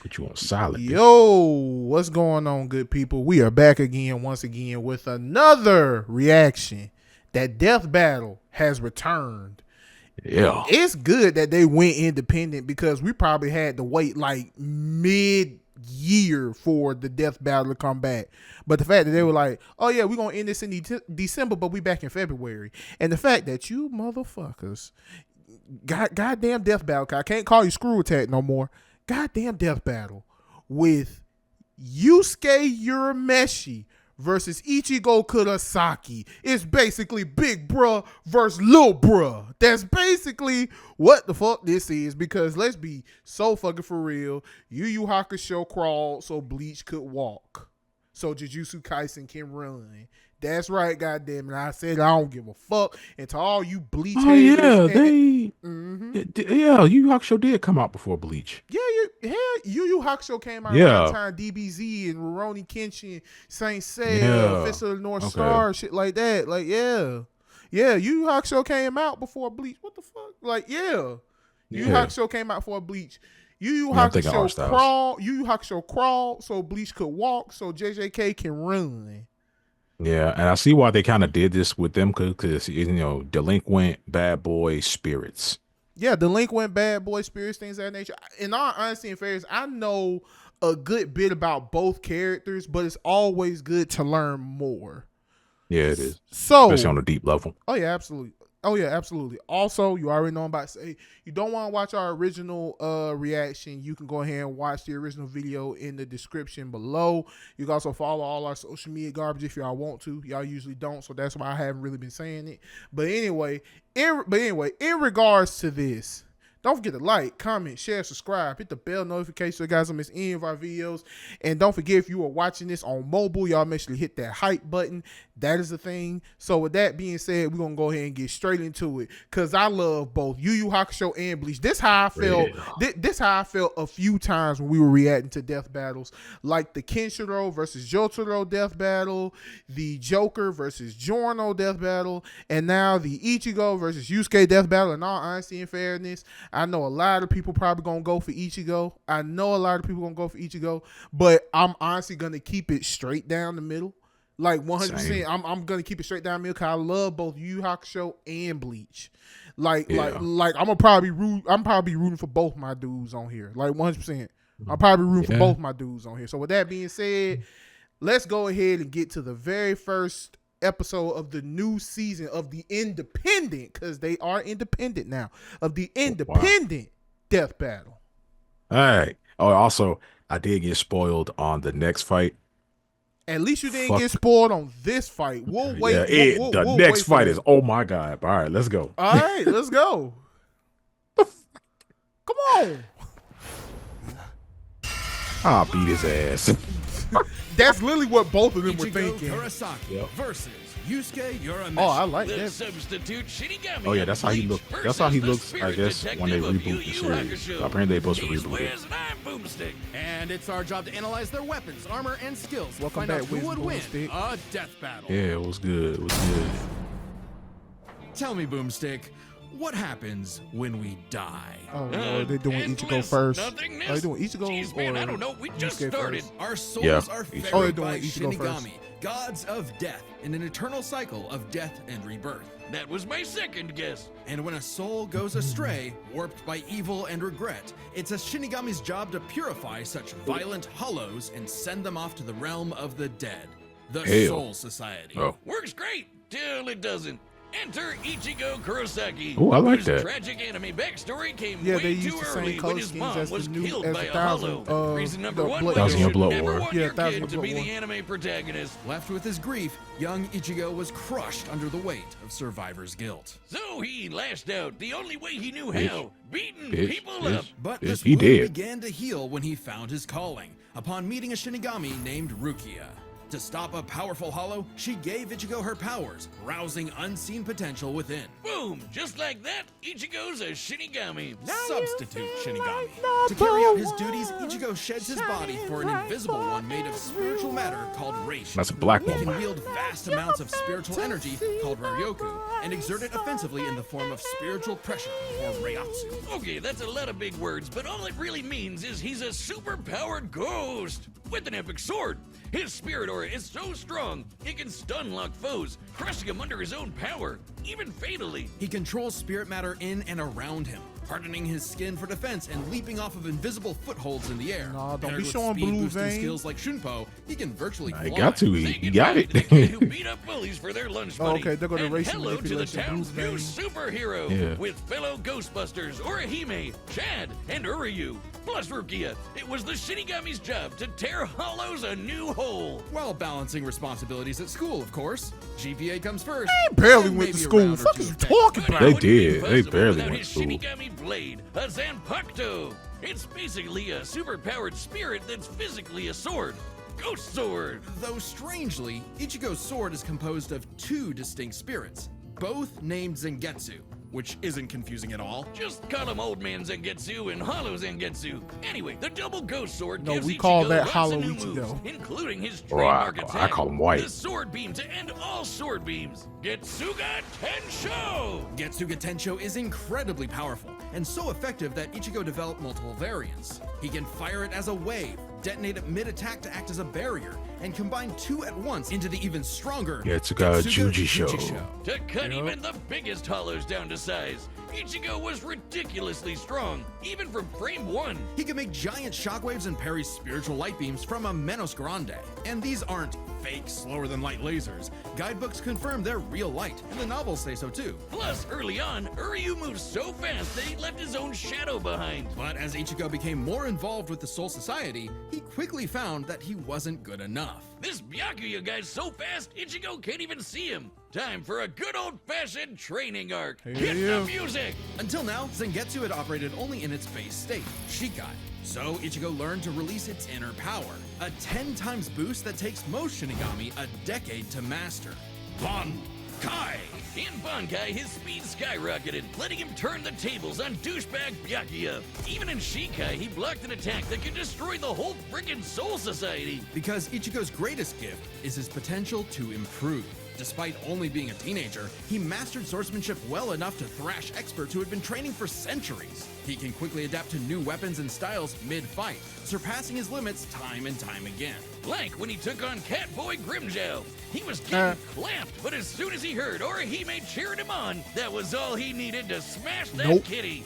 Put you on silent. Yo, what's going on, good people? We are back again, once again, with another reaction. That death battle has returned. Yeah. It's good that they went independent because we probably had to wait like mid-year for the death battle to come back. But the fact that they were like, oh yeah, we're going to end this in December, but we back in February. And the fact that you motherfuckers, goddamn death battle, I can't call you Screw Attack no more. Goddamn death battle with Yusuke Urameshi versus Ichigo Kurosaki. It's basically big bruh versus little bruh. That's basically what the fuck this is, because let's be so fucking for real. Yu Yu Hakusho crawled so Bleach could walk, so Jujutsu Kaisen can run. That's right, goddamn it. I said I don't give a fuck. And to all you Bleach haters. Yeah, yeah, Yu Yu Hakusho did come out before Bleach. Yeah, Yu Yu Hakusho came out around the time DBZ and Rurouni Kenshin, Saint Seiya, Fist of the North Star, shit like that. Like, yeah, Yu Yu Hakusho came out before Bleach. What the fuck? Like, Yu Yu Hakusho came out before Bleach. Yu Yu Hakusho crawled so Bleach could walk, so JJK can run. Yeah, and I see why they kind of did this with them, because delinquent bad boy spirits. Yeah, delinquent bad boy spirits, things of that nature. In all honesty and fairness, I know a good bit about both characters, but it's always good to learn more. Yeah, it is. So, especially on a deep level. Oh yeah, absolutely. Also, you already know I'm about to say, you don't want to watch our original reaction, you can go ahead and watch the original video in the description below. You can also follow all our social media garbage if y'all want to. Y'all usually don't, so that's why I haven't really been saying it. But anyway, in regards to this, don't forget to like, comment, share, subscribe, hit the bell notification so you guys don't miss any of our videos. And don't forget, if you are watching this on mobile, y'all make sure to hit that hype button. That is the thing. So with that being said, we're going to go ahead and get straight into it, because I love both Yu Yu Hakusho and Bleach. This how I felt. This how I felt a few times when we were reacting to death battles, like the Kenshiro versus Jotaro death battle, the Joker versus Giorno death battle, and now the Ichigo versus Yusuke death battle. In all honesty and fairness, I know a lot of people probably going to go for Ichigo. But I'm honestly going to keep it straight down the middle. Like 100%. I'm going to keep it straight down the middle, because I love both Yu Yu Hakusho and Bleach. Like I'm probably rooting for both my dudes on here. Like 100%. I'm probably rooting for both my dudes on here. So with that being said, let's go ahead and get to the very first episode of the new season of the independent, because they are independent now, of the independent death battle. All right. Oh, also, I did get spoiled on the next fight. At least you didn't get spoiled on this fight. We'll wait. The next fight is, oh my God. All right, let's go. All right, let's go. Come on. I'll beat his ass. That's literally what both of them were thinking. Kurosaki versus Yusuke Urameshi. Oh, I like that. Oh yeah, that's how he looks. That's how he looks, I guess, when they reboot the series. Apparently they supposed to reboot it. And it's our job to analyze their weapons, armor, and skills. Welcome find out back, who would win Boomstick. a death battle. Yeah, it was good. It was good. Tell me, Boomstick, what happens when we die? Oh, no, they're doing Ichigo first. Are they doing Ichigo or I don't know. We just Yusuke started. first? Our souls are Ichigo. fed They're by doing Ichigo Shinigami, first. gods of death, in an eternal cycle of death and rebirth. That was my second guess. And when a soul goes astray, warped by evil and regret, it's a Shinigami's job to purify such violent hollows and send them off to the realm of the dead, the Soul Society. Oh. Works great till it doesn't. Enter Ichigo Kurosaki. Oh, I like whose that. tragic anime backstory came Yeah, way they too used the same early color when his schemes mom as was the new killed as by the a Thousand, hollow. Reason number the one, Blood was you Year should Blood never War. want Yeah, your Thousand kid to Blood be War. the anime protagonist. Left with his grief, young Ichigo was crushed under the weight of survivor's guilt. So he lashed out the only way he knew how, beating people bitch. up. But Yes, this he wound did. began to heal when he found his calling, upon meeting a Shinigami named Rukia. To stop a powerful hollow, she gave Ichigo her powers, rousing unseen potential within. Boom! Just like that, Ichigo's a Shinigami. Substitute Shinigami. To carry out his duties, Ichigo sheds his body for an invisible one made of spiritual matter called Reishi. That's a black He can woman. wield vast amounts of spiritual energy called Ryoku and exert it offensively in the form of spiritual pressure or Reiatsu. Okay, that's a lot of big words, but all it really means is he's a super-powered ghost with an epic sword. His spirit aura is so strong, he can stun lock foes, crushing them under his own power, even fatally. He controls spirit matter in and around him, hardening his skin for defense and leaping off of invisible footholds in the air. Nah, don't Paired be with showing speed blue boosting vein. skills like Shunpo, he can virtually I fly. got to. Say He got goodbye it. to the kid who beat up bullies for their lunch money. Okay, they're gonna and racial hello to the manipulation, town's blue new vein. superhero Yeah. with fellow Ghostbusters, Orihime, Chad, and Uryu. Plus Rukia, it was the Shinigami's job to tear Hollows a new hole. While balancing responsibilities at school, of course. GPA comes first. They barely and went to maybe a school. round or Fuck two is you of tech. talking But about? They it wouldn't be did. They possible barely without went his to school. Shinigami blade, a Zanpakuto. It's basically a super-powered spirit that's physically a sword. Ghost sword. Though strangely, Ichigo's sword is composed of two distinct spirits, both named Zangetsu, which isn't confusing at all. Just call him Old Man Zangetsu and Hollow Zangetsu. Anyway, the double ghost sword No, gives we Ichigo call that lots Hollow of new Ichigo. moves, including his Or I trademark attack. call him White. The sword beam to end all sword beams. Getsuga Tensho! Getsuga Tensho is incredibly powerful, and so effective that Ichigo developed multiple variants. He can fire it as a wave, detonate it mid-attack to act as a barrier, and combine two at once into the even stronger Getsuga Jujisho. To cut even the biggest hollows down to size, Ichigo was ridiculously strong, even from frame 1. He can make giant shockwaves and parry spiritual light beams from a Menos Grande. And these aren't fake, slower-than-light lasers. Guidebooks confirm they're real light, and the novels say so too. Plus, early on, Uryu moved so fast that he left his own shadow behind. But as Ichigo became more involved with the Soul Society, he quickly found that he wasn't good enough. This Byakuya guy's so fast, Ichigo can't even see him. Time for a good old-fashioned training arc. Hit yeah. the music! Until now, Zangetsu had operated only in its base state, Shikai. So Ichigo learned to release its inner power, a 10 times boost that takes most Shinigami a decade to master. Bankai! In Bankai, his speed skyrocketed, letting him turn the tables on douchebag Byakuya. Even in Shikai, he blocked an attack that could destroy the whole friggin' Soul Society. Because Ichigo's greatest gift is his potential to improve. Despite only being a teenager, he mastered swordsmanship well enough to thrash experts who had been training for centuries. He can quickly adapt to new weapons and styles mid-fight, surpassing his limits time and time again. Like when he took on Catboy Grimjow. He was getting clamped, but as soon as he heard Orihime cheering him on, that was all he needed to smash that Nope. kitty.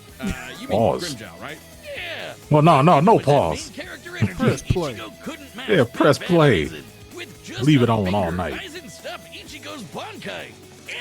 You mean Pause. Grimjow, right? Yeah. Well, no With that pause. main character energy, Press play. Ichigo couldn't match Yeah, press Big Bad play. Aizen. With just Leave a it on finger, all night. Aizen stuffed Ichigo's Bankai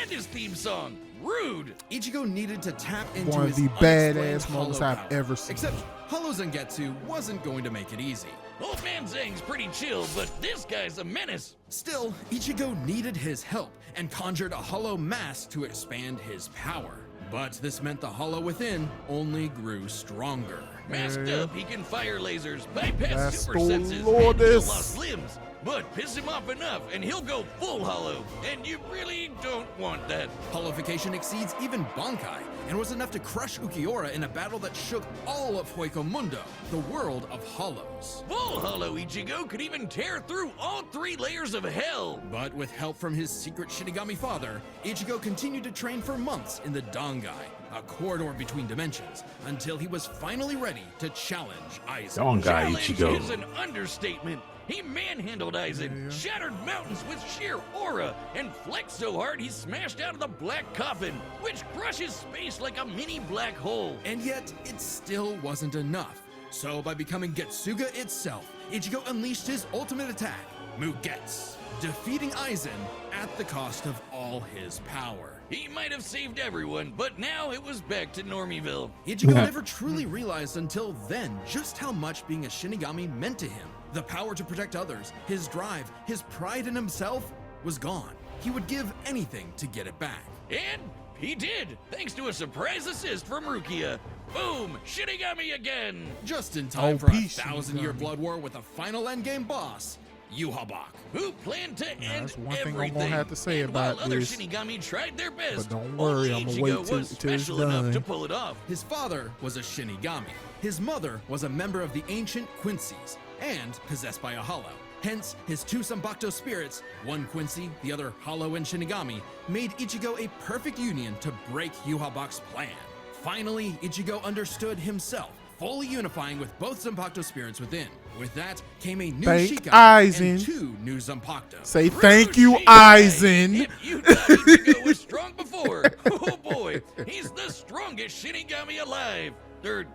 and his theme song. Rude. Ichigo needed to tap into One of his the unexplained badass hollow moments I've power. ever seen. Except Hollow Zangetsu wasn't going to make it easy. Old Man Zang's pretty chill, but this guy's a menace. Still, Ichigo needed his help and conjured a hollow mask to expand his power. But this meant the hollow within only grew stronger. Masked up, he can fire lasers, bypass That's super the senses, and Lordest. heal lost limbs. But piss him off enough, and he'll go full hollow. And you really don't want that. Hollowification exceeds even Bankai, and was enough to crush Ukiura in a battle that shook all of Hueco Mundo, the world of hollows. Full hollow Ichigo could even tear through all 3 layers of hell. But with help from his secret Shinigami father, Ichigo continued to train for months in the Dangai, a corridor between dimensions, until he was finally ready to challenge Aizen. Don guy Challenge Ichigo. is an understatement. He manhandled Aizen, shattered mountains with sheer aura, and flexed so hard he smashed out of the black coffin, which crushes space like a mini black hole. And yet, it still wasn't enough. So by becoming Getsuga itself, Ichigo unleashed his ultimate attack, Mugetsu, defeating Aizen at the cost of all his power. He might have saved everyone, but now it was back to Normieville. Ichigo never truly realized until then just how much being a Shinigami meant to him. The power to protect others, his drive, his pride in himself was gone. He would give anything to get it back. And he did, thanks to a surprise assist from Rukia. Boom! Shinigami again! Just in time Oh, for a peace, 1,000-year Shinigami. blood war with a final endgame boss, Yuhabak. Who planned to end that's one thing I'm everything. gonna have to say And about while other this. Shinigami tried their best, But don't worry, only I'm gonna Ichigo wait till was it's special enough done. to pull it off. His father was a Shinigami. His mother was a member of the ancient Quincy's and possessed by a hollow. Hence, his two Zanpakuto spirits, one Quincy, the other hollow and Shinigami, made Ichigo a perfect union to break Yuhabak's plan. Finally, Ichigo understood himself, fully unifying with both Zanpakuto spirits within. With that came a new Thank Shikai Aizen. and two new Zanpakuto. Say thank you, Shikai. Aizen. If you thought Ichigo was strong before, oh boy, he's the strongest Shinigami alive. They're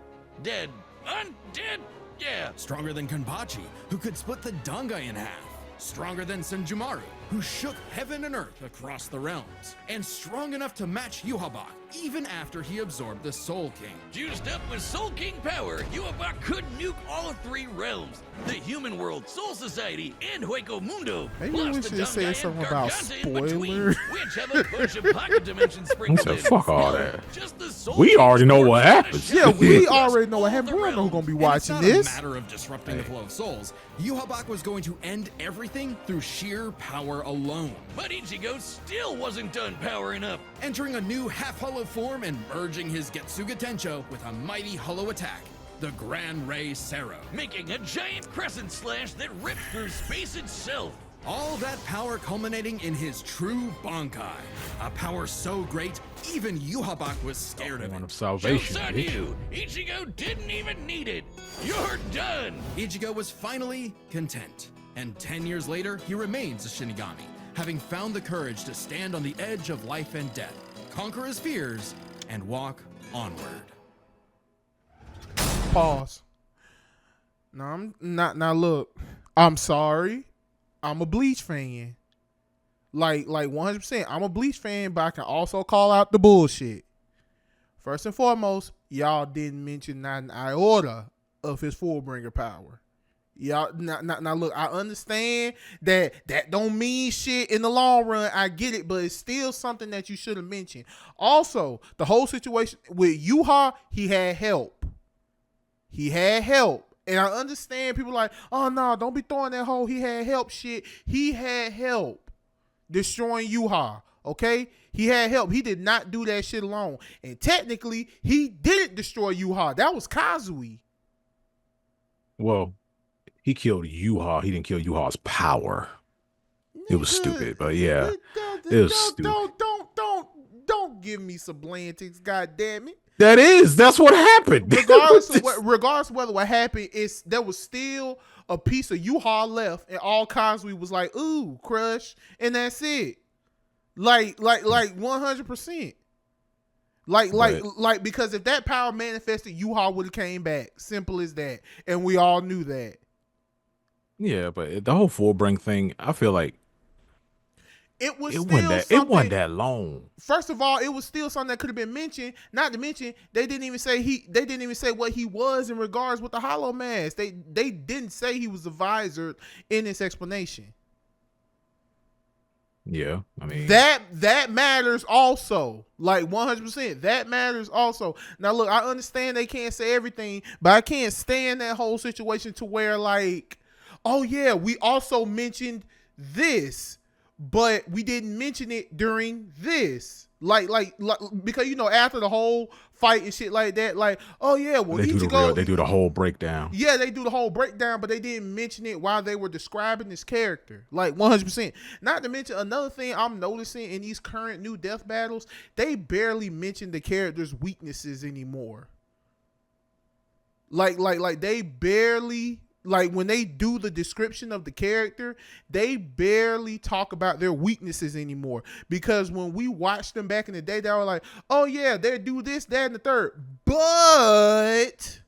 dead. Undead? Yeah. Stronger than Kenpachi, who could split the Dangai in half. Stronger than Senjumaru, who shook heaven and earth across the realms. And strong enough to match Yuhabak, even after he absorbed the Soul King. Juiced up with Soul King power, Yuhabak could nuke all three realms. The human world, Soul Society, and Hueco Mundo. Maybe plus we the should say Dangai and something about Garganta in between, spoilers. which have a bunch of pocket dimensions sprinkled said, in. fuck all No, that. just the Soul We King's already know what force and a happens. Yeah, shadow we across already know what all happened. the We don't know who's gonna be And watching it's this. not a matter of disrupting the flow of souls. Yuhabak was going to end everything through sheer power alone. But Ichigo still wasn't done powering up. Entering a new half-hollow form and merging his Getsuga Tencho with a mighty hollow attack, the Gran Ray Sero. Making a giant crescent slash that ripped through space itself. All that power culminating in his true Bankai. A power so great, even Yuhabak was scared of One it. of salvation. Joke's on bitch. you! Ichigo didn't even need it! You're done! Ichigo was finally content. And 10 years later, he remains a Shinigami, having found the courage to stand on the edge of life and death, conquer his fears, and walk onward. Pause. No, I'm not. Now look, I'm sorry. I'm a Bleach fan. Like 100%. I'm a Bleach fan, but I can also call out the bullshit. First and foremost, y'all didn't mention not an iota of his Fullbringer power. Y'all, now look, I understand that don't mean shit in the long run. I get it, but it's still something that you should have mentioned. Also, the whole situation with Yuha, he had help. He had help. And I understand people like, oh no, don't be throwing that whole he had help shit. He had help destroying Yuha. Okay? He had help. He did not do that shit alone. And technically, he didn't destroy Yuha. That was Kazui. Well, he killed Yuha. He didn't kill Yuha's power. It was stupid, but yeah, it was stupid. Don't give me semantics, god damn it. That's what happened. Regardless of whether what happened, there was still a piece of Yuha left, and all Kazui was like, ooh, crush, and that's it. Like 100%. Like because if that power manifested, Yuha would have came back. Simple as that. And we all knew that. Yeah, but the whole Fullbring thing, I feel like it wasn't that long. First of all, it was still something that could have been mentioned. Not to mention, they didn't even say what he was in regards with the Hollow Mask. They didn't say he was a visor in this explanation. Yeah, I mean that matters also. Like 100%. That matters also. Now look, I understand they can't say everything, but I can't stand that whole situation to where like, oh yeah, we also mentioned this, but we didn't mention it during this. Like because after the whole fight and shit like that, like, oh yeah, well they do the whole breakdown. Yeah, they do the whole breakdown, but they didn't mention it while they were describing this character. Like 100%. Not to mention another thing I'm noticing in these current new death battles, they barely mention the character's weaknesses anymore. Like they barely, like when they do the description of the character, they barely talk about their weaknesses anymore. Because when we watched them back in the day, they were like, oh yeah, they do this, that, and the third. But,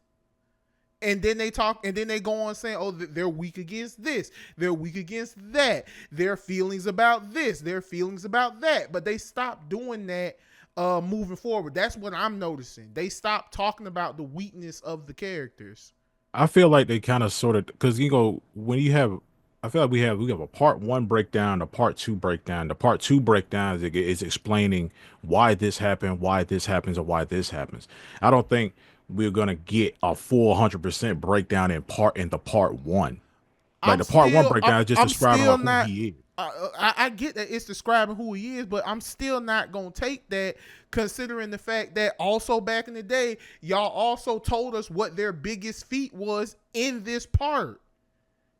and then they talk, and then they go on saying, oh, they're weak against this. They're weak against that. Their feelings about this. Their feelings about that. But they stopped doing that moving forward. That's what I'm noticing. They stopped talking about the weakness of the characters. I feel like they kind of sort of, because when you have, I feel like we have a part 1 breakdown, a part 2 breakdown. The part 2 breakdown is explaining why this happened, why this happens, or why this happens. I don't think we're gonna get a full 100% breakdown in the part 1. Like I'm the part one still, breakdown is just I'm describing still like not. who he is. I get that it's describing who he is, but I'm still not gonna take that, considering the fact that also back in the day, y'all also told us what their biggest feat was in this part.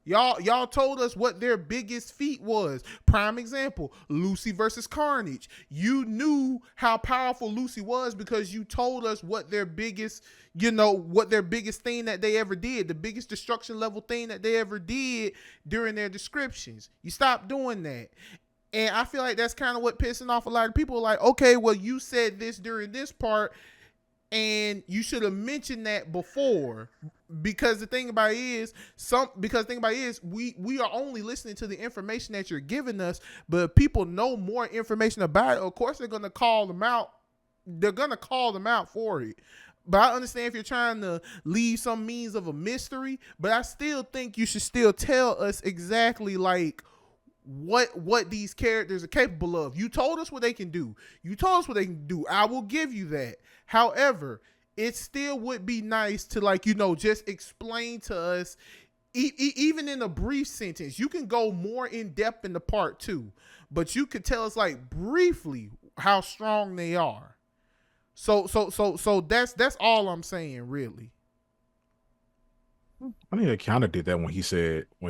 Y'all told us what their biggest feat was. Prime example, Lucy versus Carnage. You knew how powerful Lucy was because you told us what their biggest, what their biggest thing that they ever did, the biggest destruction level thing that they ever did during their descriptions. You stopped doing that. And I feel like that's kind of what pissing off a lot of people. Like, okay, well, you said this during this part, and you should have mentioned that before, because the thing about it is we are only listening to the information that you're giving us, but if people know more information about it, of course they're gonna call them out. They're gonna call them out for it. But I understand if you're trying to leave some means of a mystery, but I still think you should still tell us exactly like what these characters are capable of. You told us what they can do. I will give you that. However, it still would be nice to just explain to us, even in a brief sentence. You can go more in depth in the part 2, but you could tell us like briefly how strong they are. So that's all I'm saying, really. I think they kind of did that when he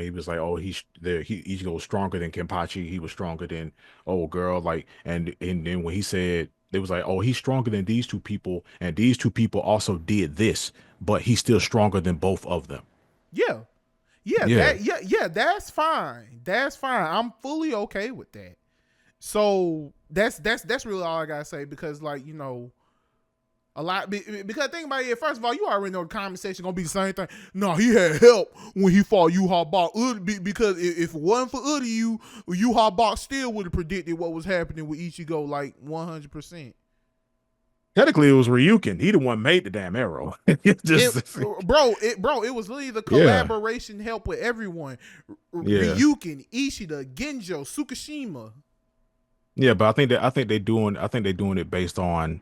was like, oh, Ichigo was stronger than Kenpachi. He was stronger than old girl. Like, and then when he said, it was like, oh, he's stronger than these two people, and these two people also did this, but he's still stronger than both of them. Yeah. That's fine. I'm fully okay with that. So that's really all I gotta say, because a lot, because think about it. First of all, you already know the comment section gonna be the same thing. No, he had help when he fought Yuha Bach. Because if it wasn't for Uryu, Yuha Bach still would have predicted what was happening with Ichigo, like 100%. Technically, it was Ryukin. He the one made the damn arrow. It was literally the collaboration help with everyone. Ryukin, Ishida, Genjo, Tsukishima. Yeah, but I think they're doing it based on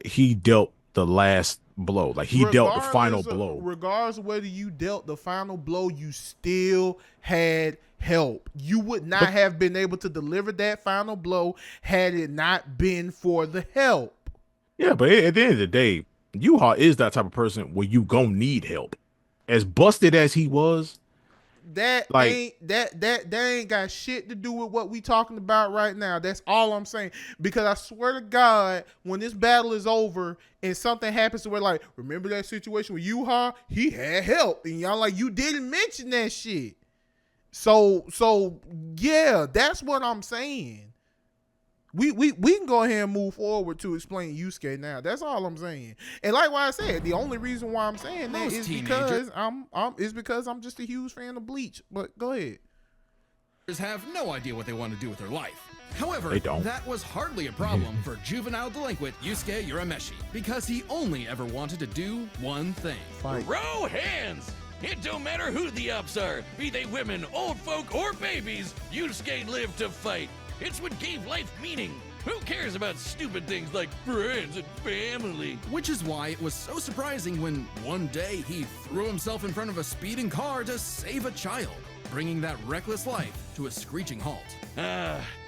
he dealt the last blow. Like he dealt the final blow. Regardless of whether you dealt the final blow, you still had help. You would not have been able to deliver that final blow had it not been for the help. Yeah, but at the end of the day, Yuha is that type of person where you gonna need help. As busted as he was, that ain't got shit to do with what we talking about right now. That's all I'm saying. Because I swear to God, when this battle is over and something happens to where, like, remember that situation with Yuha? He had help, and y'all like, you didn't mention that shit. So yeah, that's what I'm saying. We can go ahead and move forward to explain Yusuke now. That's all I'm saying. And like what I said, the only reason why I'm saying that is because I'm just a huge fan of Bleach. But go ahead. Have no idea what they want to do with their life. However, They don't. that was hardly a problem for juvenile delinquent Yusuke Urameshi, because he only ever wanted to do one thing. Fight. Throw hands! It don't matter who the ops are, be they women, old folk, or babies, Yusuke lived to fight. It's what gave life meaning. Who cares about stupid things like friends and family? Which is why it was so surprising when one day he threw himself in front of a speeding car to save a child, bringing that reckless life to a screeching halt.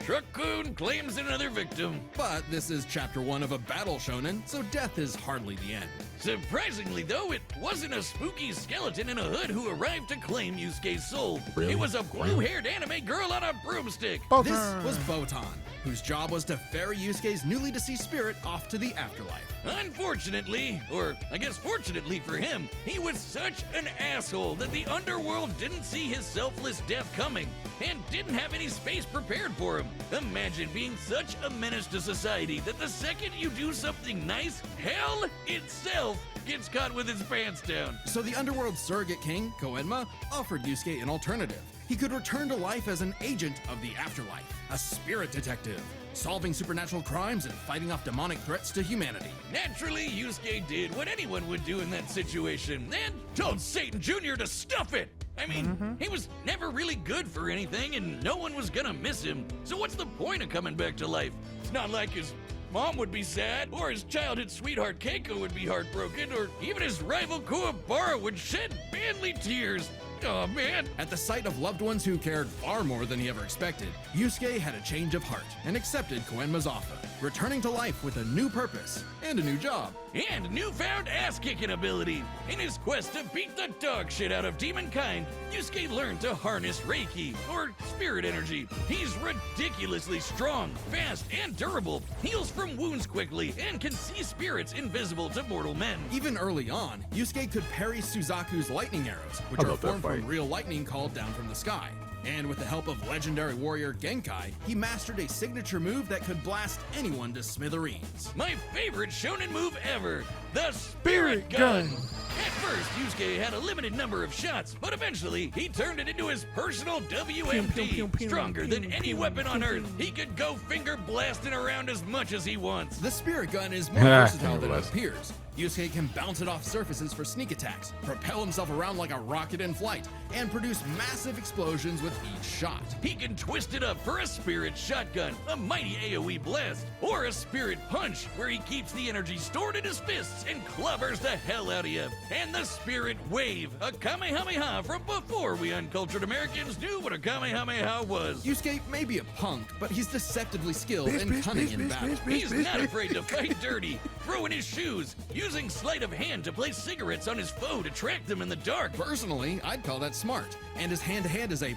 Truck-kun claims another victim. But this is chapter 1 of a battle shonen, so death is hardly the end. Surprisingly, though, it wasn't a spooky skeleton in a hood who arrived to claim Yusuke's soul. Really? It was a blue-haired anime girl on a broomstick. This was Botan, whose job was to ferry Yusuke's newly deceased spirit off to the afterlife. Unfortunately, or I guess fortunately for him, he was such an asshole that the underworld didn't see his selfless death coming and didn't have any space prepared for him. Imagine being such a menace to society that the second you do something nice, hell itself gets caught with his pants down. So the underworld surrogate king, Koenma, offered Yusuke an alternative. He could return to life as an agent of the afterlife, a spirit detective, solving supernatural crimes and fighting off demonic threats to humanity. Naturally, Yusuke did what anyone would do in that situation and told Satan Jr. to stuff it. I mean, he was never really good for anything and no one was gonna miss him. So what's the point of coming back to life? It's not like his mom would be sad, or his childhood sweetheart Keiko would be heartbroken, or even his rival Kuwabara would shed manly tears. Oh man. At the sight of loved ones who cared far more than he ever expected, Yusuke had a change of heart and accepted Koenma's offer, returning to life with a new purpose and a new job. And newfound ass-kicking ability. In his quest to beat the dog shit out of demon kind, Yusuke learned to harness Reiki, or spirit energy. He's ridiculously strong, fast, and durable, heals from wounds quickly, and can see spirits invisible to mortal men. Even early on, Yusuke could parry Suzaku's lightning arrows, which I are love that formed from fight. real lightning called down from the sky. And with the help of legendary warrior Genkai, he mastered a signature move that could blast anyone to smithereens. My favorite shonen move ever, the Spirit Gun. At first, Yusuke had a limited number of shots, but eventually he turned it into his personal WMD. Stronger than any weapon on Earth, he could go finger blasting around as much as he wants. The Spirit Gun is more versatile than it Nevertheless. appears. Yusuke can bounce it off surfaces for sneak attacks, propel himself around like a rocket in flight, and produce massive explosions with each shot. He can twist it up for a spirit shotgun, a mighty AoE blast, or a spirit punch, where he keeps the energy stored in his fists and clobbers the hell out of you. And the spirit wave, a Kamehameha from before we uncultured Americans knew what a Kamehameha was. Yusuke may be a punk, but he's deceptively skilled and cunning in battle. He's not afraid to fight dirty, throwing his shoes, using sleight of hand to place cigarettes on his foe to track them in the dark. Personally, I'd call that smart, and his hand-to-hand is A+.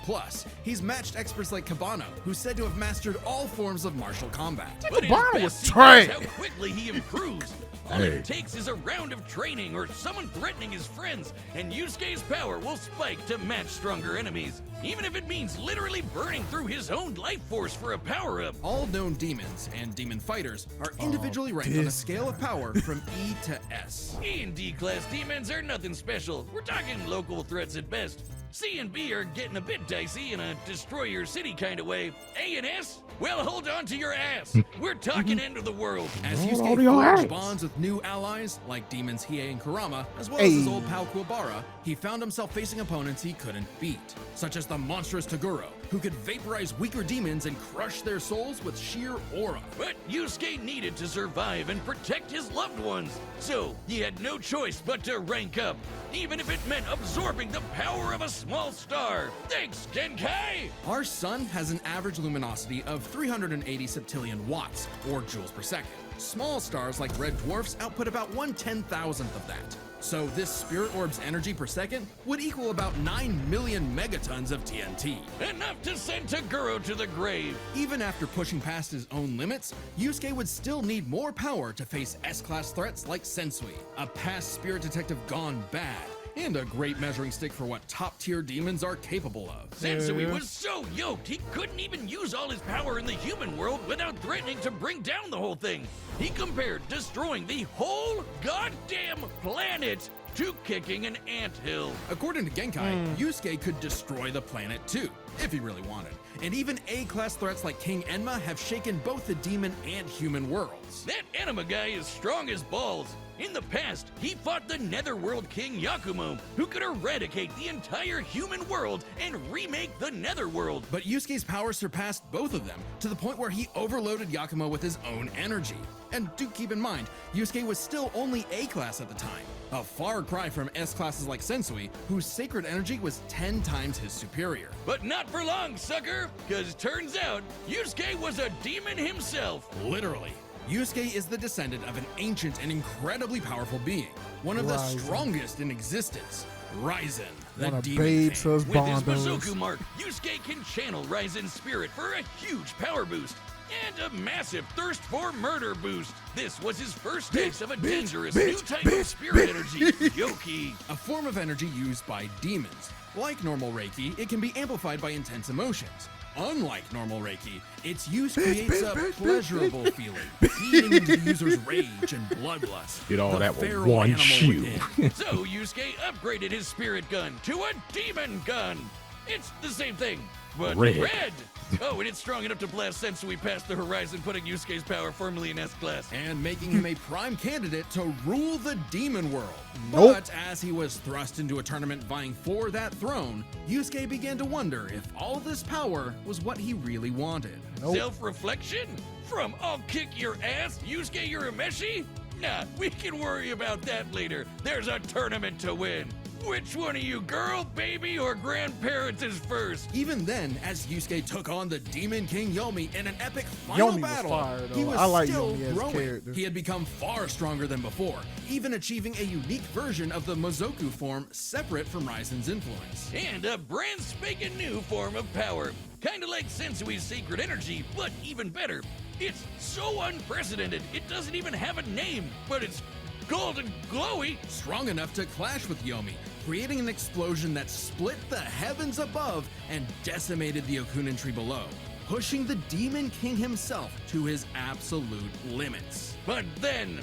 He's matched experts like Kabano, who's said to have mastered all forms of martial combat. But his Kabano best was secret trash. is how quickly he improves. All Hey. it takes is a round of training or someone threatening his friends, and Yusuke's power will spike to match stronger enemies, even if it means literally burning through his own life force for a power-up. All known demons and demon fighters are individually ranked on a scale of power from E to S. E and D class demons are nothing special. We're talking local threats at best. C and B are getting a bit dicey in a destroy your city kind of way. A and S? Well, hold on to your ass. We're talking end of the world. As Hold Yusuke on to your forged ass. bonds with new allies, like demons Hiei and Kurama, as well as his old pal Kuwabara, he found himself facing opponents he couldn't beat, such as the monstrous Toguro, who could vaporize weaker demons and crush their souls with sheer aura. But Yusuke needed to survive and protect his loved ones, so he had no choice but to rank up, even if it meant absorbing the power of a small star. Thanks, Genkai! Our sun has an average luminosity of 380 septillion watts, or joules per second. Small stars like red dwarfs output about 1/10,000th of that. So this spirit orb's energy per second would equal about 9 million megatons of TNT. Enough to send Toguro to the grave. Even after pushing past his own limits, Yusuke would still need more power to face S-class threats like Sensui, a past spirit detective gone bad, and a great measuring stick for what top-tier demons are capable of. Sensui was so yoked, he couldn't even use all his power in the human world without threatening to bring down the whole thing. He compared destroying the whole goddamn planet to kicking an anthill. According to Genkai, Yusuke could destroy the planet too, if he really wanted. And even A-class threats like King Enma have shaken both the demon and human worlds. That anima guy is strong as balls. In the past, he fought the Netherworld King Yakumo, who could eradicate the entire human world and remake the Netherworld. But Yusuke's power surpassed both of them, to the point where he overloaded Yakumo with his own energy. And do keep in mind, Yusuke was still only A-class at the time, a far cry from S-classes like Sensui, whose sacred energy was 10 times his superior. But not for long, sucker, because turns out Yusuke was a demon himself. Literally. Yusuke is the descendant of an ancient and incredibly powerful being, one of the Ryzen. strongest in existence, Ryzen, the One of demon Babe's king. With his husbandos. Mizoku mark, Yusuke can channel Ryzen's spirit for a huge power boost and a massive thirst for murder boost. This was his first taste of a dangerous new type of spirit energy, Yoki. A form of energy used by demons. Like normal Reiki, it can be amplified by intense emotions. Unlike normal Reiki, its use creates a pleasurable feeling, feeding into the user's rage and bloodlust. Did all the that with feral one animal shoe. within. So Yusuke upgraded his spirit gun to a demon gun. It's the same thing, but Red. red. Oh, and it's strong enough to blast Sensui past the horizon, putting Yusuke's power firmly in S-class. And making him a prime candidate to rule the demon world. Nope. But as he was thrust into a tournament vying for that throne, Yusuke began to wonder if all this power was what he really wanted. Nope. Self-reflection? From I'll kick your ass, Yusuke Urameshi? Nah, we can worry about that later. There's a tournament to win. Which one of you, girl, baby, or grandparents is first? Even then, as Yusuke took on the Demon King Yomi in an epic final Yomi was battle, fire, though. he was I like still Yomi as a growing. character. He had become far stronger than before, even achieving a unique version of the Mozoku form separate from Raizen's influence. And a brand spanking new form of power. Kinda like Sensui's secret energy, but even better. It's so unprecedented, it doesn't even have a name, but it's golden glowy. Strong enough to clash with Yomi, creating an explosion that split the heavens above and decimated the Okunin tree below, pushing the Demon King himself to his absolute limits. But then,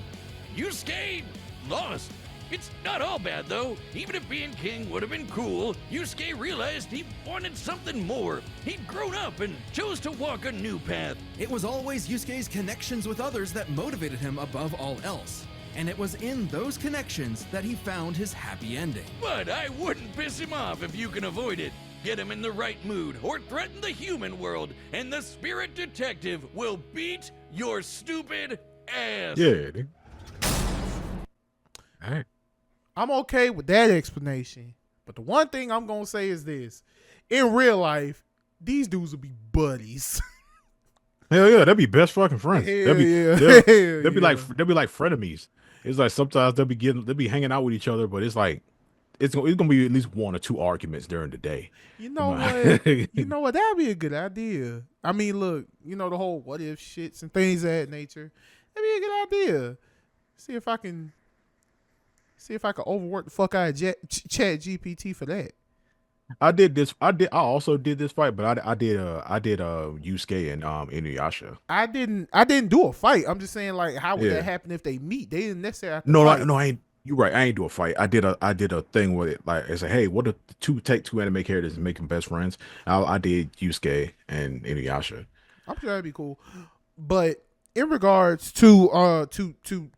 Yusuke lost. It's not all bad though. Even if being king would have been cool, Yusuke realized he wanted something more. He'd grown up and chose to walk a new path. It was always Yusuke's connections with others that motivated him above all else. And it was in those connections that he found his happy ending. But I wouldn't piss him off if you can avoid it. Get him in the right mood or threaten the human world, and the spirit detective will beat your stupid ass. Yeah. Dude. All right. I'm okay with that explanation. But the one thing I'm going to say is this. In real life, these dudes will be buddies. Hell yeah, they'll be best fucking friends. Hell They'll be, yeah. they'll be Hell like frenemies. It's like sometimes they'll be hanging out with each other, but it's like it's gonna be at least one or two arguments during the day. You know what? You know what? That'd be a good idea. I mean, look, you know, the whole what if shits and things of that nature. That'd be a good idea. See if I can overwork the fuck out of Chat GPT for that. I also did this fight, but I did Yusuke and Inuyasha. I didn't do a fight. I'm just saying, like, how would that happen if they meet? They didn't necessarily have to fight. No, I ain't. You're right. I ain't do a fight. I did a thing with it. Like I said, hey, what if take two anime characters and make them best friends? I did Yusuke and Inuyasha. I'm sure that'd be cool. But in regards to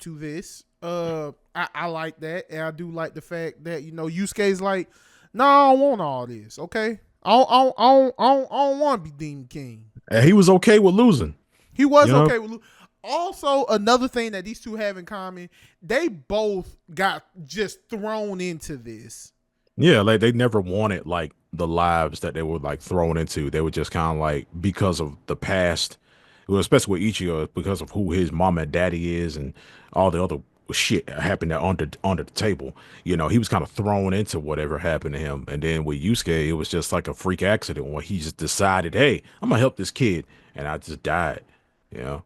this, I like that, and I do like the fact that, you know, Yusuke's like, no, I don't want all this. Okay, I don't want to be Demon King. And he was okay with losing. He was okay with losing. Also, another thing that these two have in common, they both got just thrown into this. Yeah, like they never wanted like the lives that they were like thrown into. They were just kind of like, because of the past, well, especially with Ichigo, because of who his mom and daddy is and all the other shit happened under the table. You know, he was kind of thrown into whatever happened to him. And then with Yusuke, it was just like a freak accident where he just decided, hey, I'm gonna help this kid, and I just died. You know.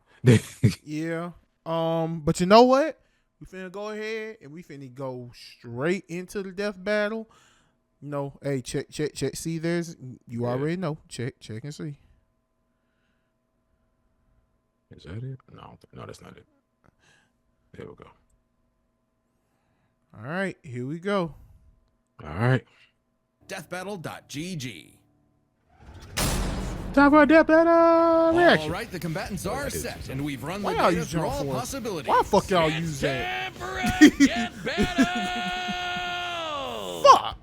Yeah. But you know what? We finna go ahead and we finna go straight into the death battle. You know, hey, check. See, you already know. Check and see. Is that it? No, that's not it. There we go. All right, here we go. All right. Deathbattle.gg. Time for a death battle reaction. All right, the combatants are set, and we've run the Why y'all data use through Jump all Force? possibilities. Why the fuck y'all use It's that? time for a death battle. Fuck.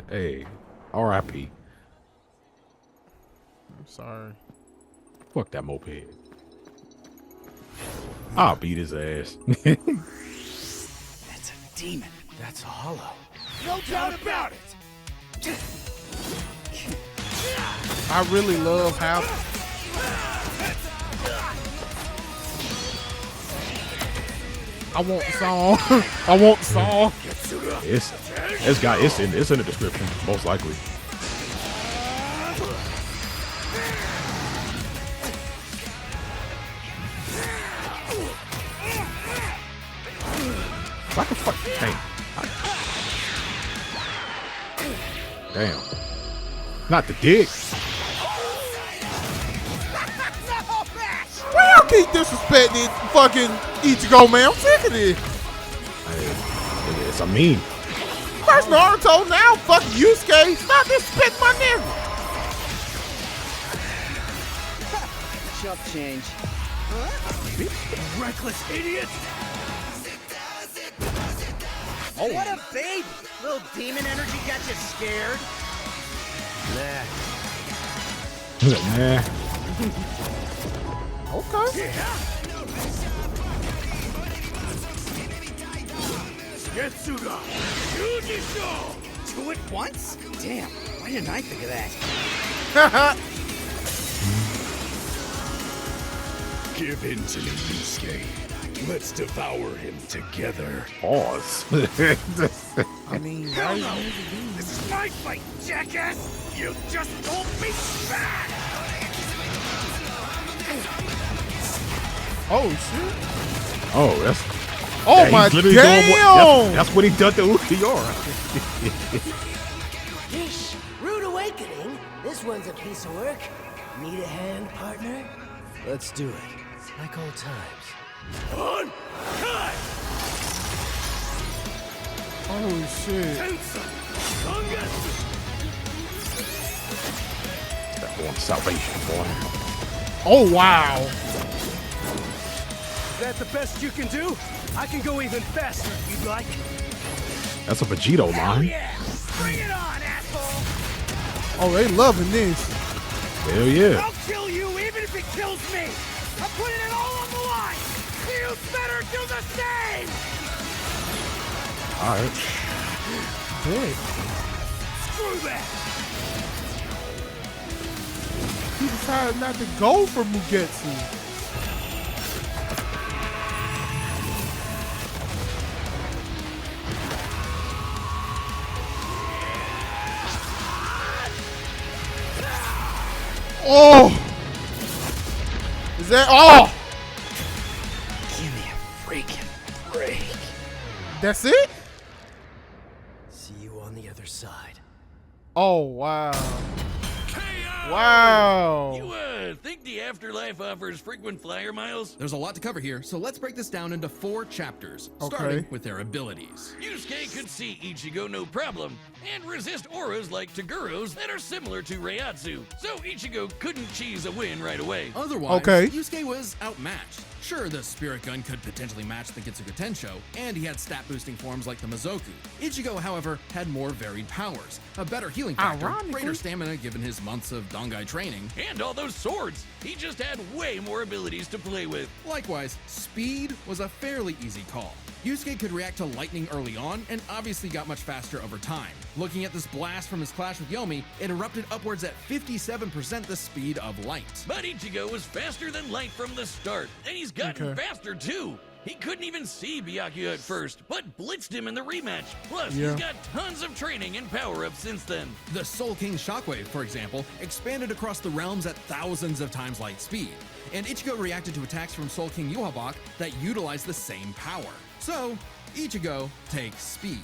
Hey, R.I.P. I'm sorry. Fuck that moped. I'll beat his ass. That's a demon. That's a hollow. No doubt about it. I really love how I want the song. I want the song. It's in the description, most likely. What the fuck? Damn. Not the dick. Why y'all keep disrespecting fucking Ichigo, man? I'm sick of this. It's a meme. First Naruto, now fucking Yusuke. Stop disrespecting my nigga. Chump change. Reckless idiot! Oh. What a baby! Little demon energy got you scared. Nah. Okay. Getsuga! Yujisho! Two at once? Damn, why didn't I think of that? Give in to me, Yusuke. Let's devour him together. Pause. I mean, Hell no! This is my fight, jackass! You just told me back! oh shit. Oh, that's. Oh yeah, my he's literally doing damn. that's what he done to Ukiora. Yeesh, rude awakening. This one's a piece of work. Need a hand, partner? Let's do it. Like old times. On! Cut! Oh shit. Tensa! Sangetsu! That one's salvation, boy. Oh wow. Is that the best you can do? I can go even faster if you'd like. That's a Vegito line. Yeah! Bring it on, asshole! Oh, they loving this. Hell yeah. I'll kill you even if it kills me! I'm putting it all on the line! You better do the same! All right. Big. Screw that! He decided not to go for Mugetsu. Oh! Is that oh? Give me a freaking break. That's it? See you on the other side. Oh wow. KO! Wow. You, think the afterlife offers frequent flyer miles? There's a lot to cover here, so let's break this down into 4 chapters, Okay. starting with their abilities. Yusuke could see Ichigo no problem, and resist auras like Taguro's that are similar to Reiatsu, so Ichigo couldn't cheese a win right away. Otherwise, Okay. Yusuke was outmatched. Sure, the Spirit Gun could potentially match the Getsuga Tensho, and he had stat-boosting forms like the Mizoku. Ichigo, however, had more varied powers, a better healing factor, Ironically. greater stamina given his months of Dongai training. And all those swords! He just had way more abilities to play with. Likewise, speed was a fairly easy call. Yusuke could react to lightning early on, and obviously got much faster over time. Looking at this blast from his clash with Yomi, it erupted upwards at 57% the speed of light. But Ichigo was faster than light from the start, and he's gotten Okay. faster too. He couldn't even see Byakuya at first, but blitzed him in the rematch. Plus, Yeah. he's got tons of training and power-ups since then. The Soul King Shockwave, for example, expanded across the realms at thousands of times light speed, and Ichigo reacted to attacks from Soul King Yuhabak that utilized the same power. So, Ichigo takes speed.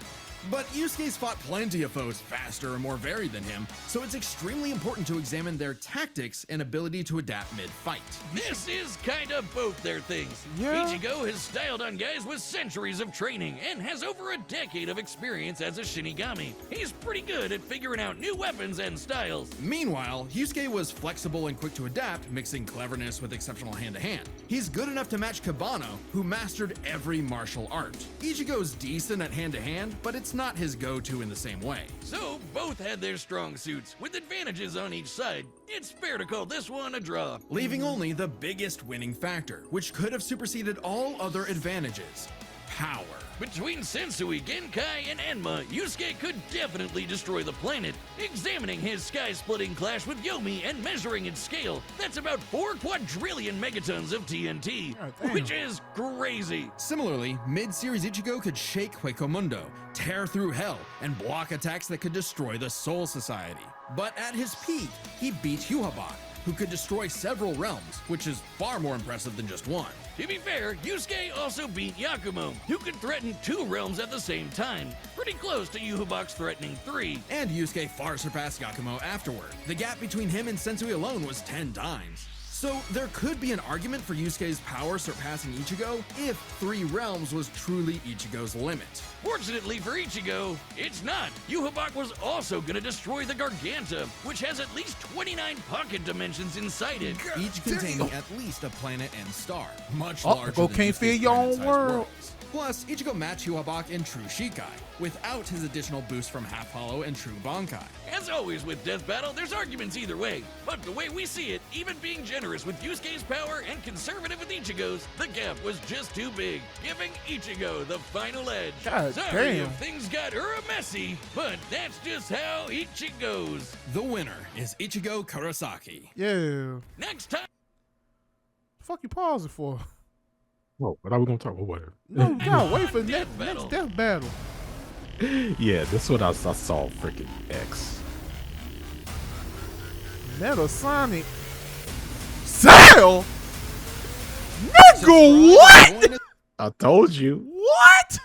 But Yusuke's fought plenty of foes faster and more varied than him, so it's extremely important to examine their tactics and ability to adapt mid-fight. This is kind of both their things. Yeah. Ichigo has styled on guys with centuries of training and has over a decade of experience as a Shinigami. He's pretty good at figuring out new weapons and styles. Meanwhile, Yusuke was flexible and quick to adapt, mixing cleverness with exceptional hand-to-hand. He's good enough to match Kabano, who mastered every martial art. Ichigo's decent at hand-to-hand, but it's not his go-to in the same way. So, both had their strong suits, with advantages on each side. It's fair to call this one a draw. Leaving only the biggest winning factor, which could have superseded all other advantages: power. Between Sensui, Genkai, and Enma, Yusuke could definitely destroy the planet. Examining his sky-splitting clash with Yomi and measuring its scale, that's about 4 quadrillion megatons of TNT, God damn. which is crazy. Similarly, mid-series Ichigo could shake Huecomundo, tear through hell, and block attacks that could destroy the Soul Society. But at his peak, he beat Yuhabak, who could destroy several realms, which is far more impressive than just one. To be fair, Yusuke also beat Yakumo, who could threaten 2 realms at the same time, pretty close to Yuhabak's threatening 3. And Yusuke far surpassed Yakumo afterward. The gap between him and Sensui alone was 10 times. So there could be an argument for Yusuke's power surpassing Ichigo if 3 realms was truly Ichigo's limit. Fortunately for Ichigo, it's not. Yuhabak was also gonna destroy the Garganta, which has at least 29 pocket dimensions inside it. Each containing at least a planet and star, much Oh, larger go than can't Yusuke's feel your own planet-sized world. worlds. Plus, Ichigo matched Yuhabak in True Shikai, without his additional boost from Half Hollow and True Bankai. As always with Death Battle, there's arguments either way, but the way we see it, even being generous generous with Yusuke's power and conservative with Ichigo's, the gap was just too big, giving Ichigo the final edge. God Sorry damn. if things got messy, but that's just how Ichigo goes. The winner is Ichigo Kurosaki. Yeah. Next time. Fuck you pausing for? Whoa, but are we gonna talk about whatever? No, you gotta wait for the Death next battle. death battle. Yeah, that's what I saw. Freaking X. Metal Sonic. Sale? Nigga, what? I told you. What?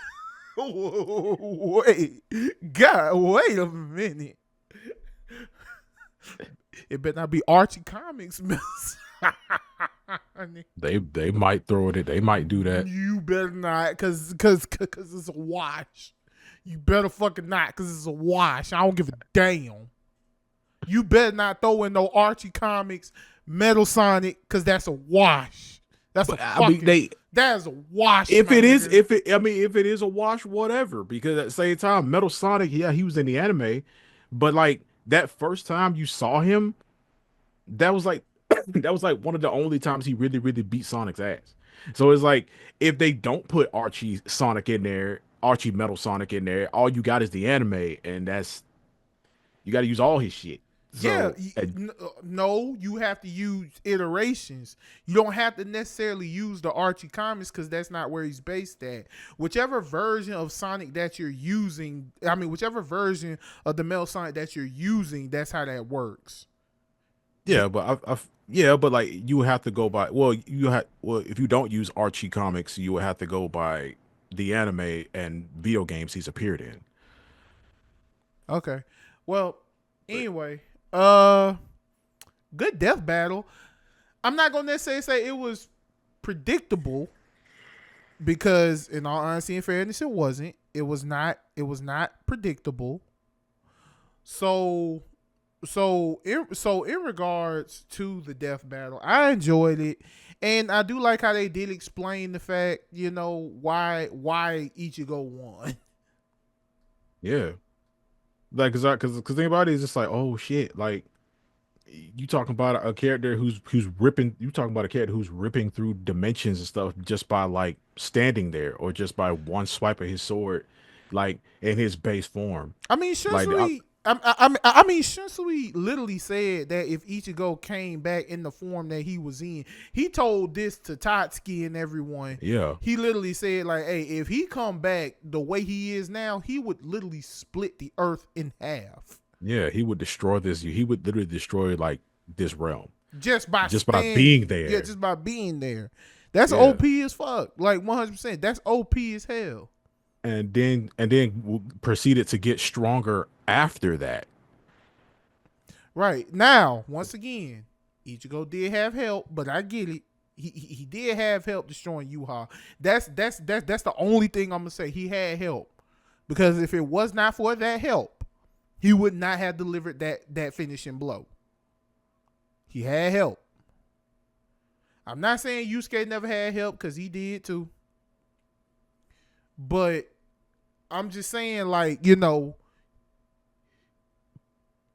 Wait. God, wait a minute. It better not be Archie Comics. They might throw it. They might do that. You better not, cause it's a wash. You better fucking not, cause it's a wash. I don't give a damn. You better not throw in no Archie Comics, Metal Sonic, cause that's a wash. That's But, a I fucking, mean, that is a wash. if my it is, nigga. if it is a wash, whatever. Because at the same time, Metal Sonic, yeah, he was in the anime, but like that first time you saw him, that was like that was like one of the only times he really beat Sonic's ass. So it's like if they don't put Archie Sonic in there, Archie Metal Sonic in there, all you got is the anime, and that's you got to use all his shit. So, no, you have to use iterations. You don't have to necessarily use the Archie Comics because that's not where he's based at. Whichever version of Sonic that you're using, I mean, whichever version of the Metal Sonic that you're using, that's how that works. yeah, but yeah, but like you would have to go by if you don't use Archie Comics, you would have to go by the anime and video games he's appeared in. Okay. Well, anyway, good death battle. I'm not gonna necessarily say it was predictable because, in all honesty and fairness, it wasn't. It was not predictable. So in regards to the death battle, I enjoyed it, and I do like how they did explain the fact, why Ichigo won. Yeah. Like, cause think about it, it's just like, oh shit, like you talking about a character who's ripping, you talking about a character who's ripping through dimensions and stuff just by like standing there or just by one swipe of his sword, like in his base form. I mean, Like, I mean, Shinsui literally said that if Ichigo came back in the form that he was in, he told this to Tatsuki and everyone. Yeah. He literally said, like, hey, if he come back the way he is now, he would literally split the earth in half. Yeah, he would destroy this. He would literally destroy like this realm Just by being there. Yeah, just by being there. That's Yeah. OP as fuck. Like 100%. That's OP as hell. And then proceeded to get stronger after that. Right. Now, once again, Ichigo did have help, but I get it. He did have help destroying Yuha. That's the only thing I'm gonna say. He had help. Because if it was not for that help, he would not have delivered that finishing blow. He had help. I'm not saying Yusuke never had help, because he did too. But I'm just saying, like,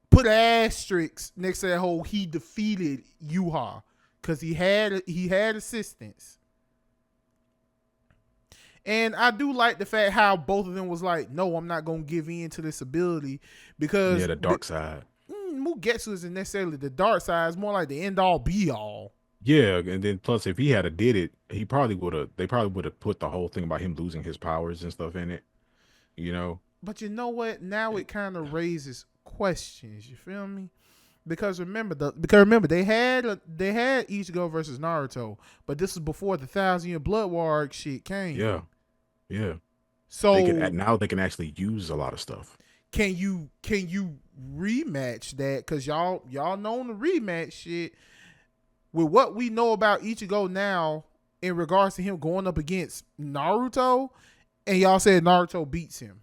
put an asterisk next to that whole he defeated Yuha, because he had assistance. And I do like the fact how both of them was like, no, I'm not going to give in to this ability, because Yeah, the dark side. Mugetsu isn't necessarily the dark side. It's more like the end all be all. Yeah, and then plus if he had did it, they probably would have put the whole thing about him losing his powers and stuff in it. But you know what? Now it kind of raises questions. You feel me? Because remember they had Ichigo versus Naruto, but this is before the 1,000-year Blood War shit came. Yeah. So now they can actually use a lot of stuff. Can you rematch that? Because y'all know the rematch shit with what we know about Ichigo now in regards to him going up against Naruto, and y'all said Naruto beats him.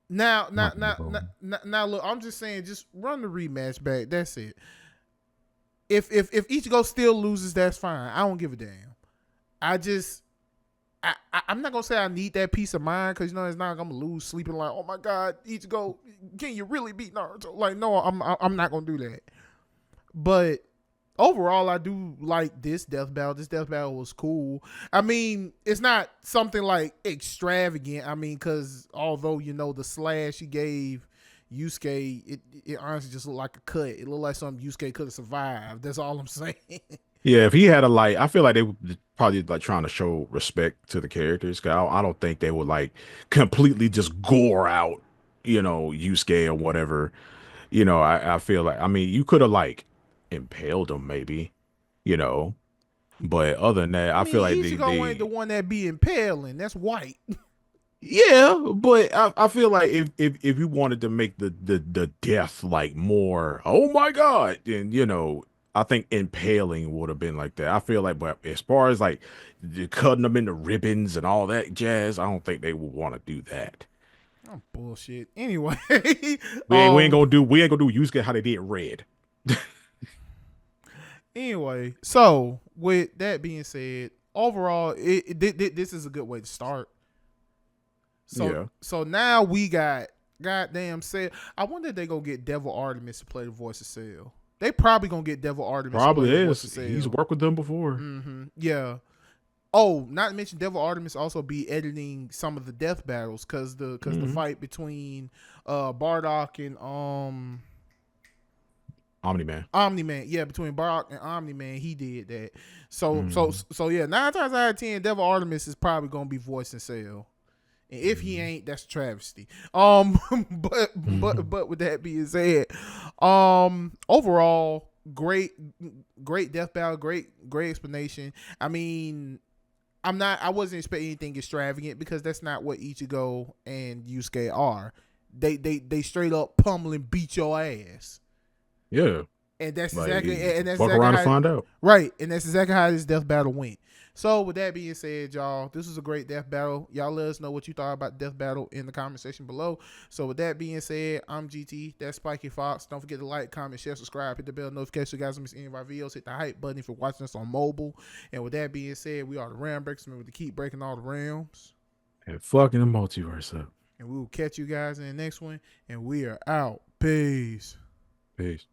Now, look, I'm just saying, just run the rematch back. That's it. If Ichigo still loses, that's fine. I don't give a damn. I'm not gonna say I need that peace of mind, because it's not gonna lose sleeping like, oh my god, Ichigo, can you really beat Naruto? Like, no, I'm not gonna do that. But overall, I do like this death battle. This death battle was cool. I mean, it's not something like extravagant. I mean, because although, you know, the slash he gave Yusuke, it honestly just looked like a cut. It looked like something Yusuke could have survived. That's all I'm saying. Yeah, if he had a like, I feel like they would probably like trying to show respect to the characters. 'Cause I don't think they would like completely just gore out, Yusuke or whatever. I feel like, I mean, you could have like impaled him maybe, you know, but other than that, I I feel like mean, Ichigo ain't the one that be impaling. That's white. yeah, but I feel like if you wanted to make the death like more, oh my God, then I think impaling would have been like that. I feel like, but as far as like cutting them into ribbons and all that jazz, I don't think they would want to do that. Oh, bullshit. Anyway, We ain't gonna do Yusuke how they did Red. anyway, so with that being said, overall, this is a good way to start. So Yeah. so now we got goddamn Cell. I wonder if they gonna get Devil Artemis to play the voice of Cell. They probably gonna get Devil Artemis to play Probably the voice of is. Cell. He's worked with them before. Mm-hmm. Yeah. Oh, not to mention Devil Artemis also be editing some of the death battles because the fight between Bardock and Omni Man. Yeah, between Bardock and Omni Man, he did that. So yeah, 9 times out of 10, Devil Artemis is probably gonna be voicing Cell. And if he ain't, that's a travesty. But with that being said, overall, great death battle, great explanation. I mean, I wasn't expecting anything extravagant because that's not what Ichigo and Yusuke are. They straight up pummel and beat your ass. Yeah. And that's Like, exactly fuck around and find out. Right, and that's exactly how this death battle went. So with that being said, y'all, this was a great death battle. Y'all let us know what you thought about death battle in the comment section below. So with that being said, I'm GT. That's SpikeyFox. Don't forget to like, comment, share, subscribe, hit the bell notification so you guys don't miss any of our videos. Hit the hype button if you're watching us on mobile. And with that being said, we are the RealmBreakers. Remember to keep breaking all the realms. And fucking the multiverse up. And we will catch you guys in the next one. And we are out. Peace. Peace.